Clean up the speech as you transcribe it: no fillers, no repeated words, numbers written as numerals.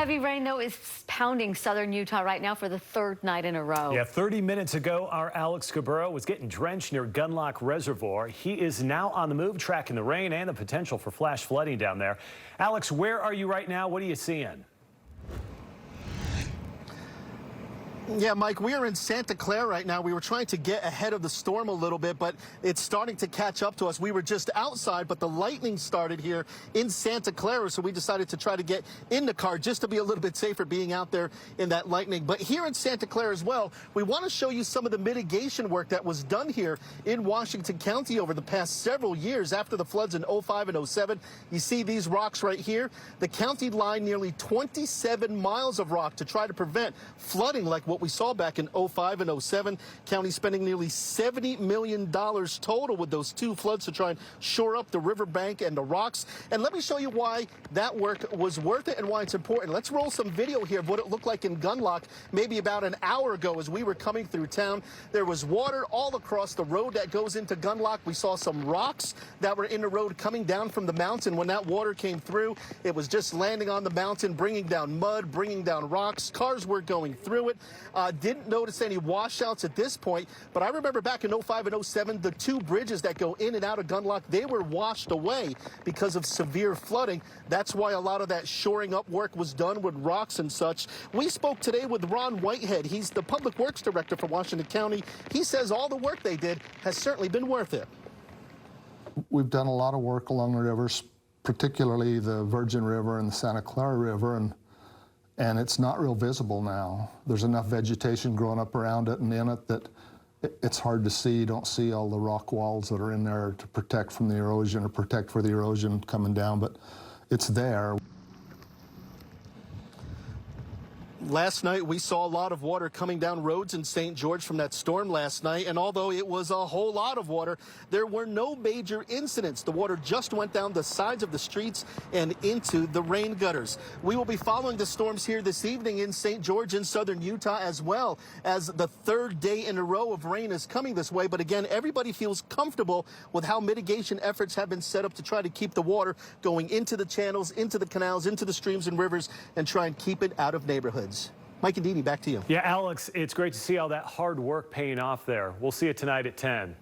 Heavy rain, though, is pounding southern Utah right now for the third night in a row. Yeah, 30 minutes ago, our Alex Cabrero was getting drenched near Gunlock Reservoir. He is now on the move, tracking the rain and the potential for flash flooding down there. Alex, where are you right now? What are you seeing? Yeah, Mike, we are in Santa Clara right now. We were trying to get ahead of the storm a little bit, but it's starting to catch up to us. We were just outside, but the lightning started here in Santa Clara, so we decided to try to get in the car just to be a little bit safer being out there in that lightning. But here in Santa Clara as well, we want to show you some of the mitigation work that was done here in Washington County over the past several years after the floods in 05 and 07. You see these rocks right here? The county lined nearly 27 miles of rock to try to prevent flooding like what we saw back in 05 and 07. County spending nearly $70 million total with those two floods to try and shore up the riverbank and the rocks. And let me show you why that work was worth it and why it's important. Let's roll some video here of what it looked like in Gunlock maybe about an hour ago as we were coming through town. There was water all across the road that goes into Gunlock. We saw some rocks that were in the road coming down from the mountain. When that water came through, it was just landing on the mountain, bringing down mud, bringing down rocks. Cars were going through it. Didn't notice any washouts at this point, but I remember back in 05 and 07, the two bridges that go in and out of Gunlock, they were washed away because of severe flooding. That's why a lot of that shoring up work was done with rocks and such. We spoke today with Ron Whitehead. He's the Public Works Director for Washington County. He says all the work they did has certainly been worth it. We've done a lot of work along the rivers, particularly the Virgin River and the Santa Clara River, and it's not real visible now. There's enough vegetation growing up around it and in it that it's hard to see. You don't see all the rock walls that are in there to protect from the erosion or protect for the erosion coming down, but it's there. Last night, we saw a lot of water coming down roads in St. George from that storm last night, and although it was a whole lot of water, there were no major incidents. The water just went down the sides of the streets and into the rain gutters. We will be following the storms here this evening in St. George in southern Utah as well, as the third day in a row of rain is coming this way. But again, everybody feels comfortable with how mitigation efforts have been set up to try to keep the water going into the channels, into the canals, into the streams and rivers, and try and keep it out of neighborhoods. Mike and Dini, back to you. Yeah, Alex, it's great to see all that hard work paying off there. We'll see you tonight at 10.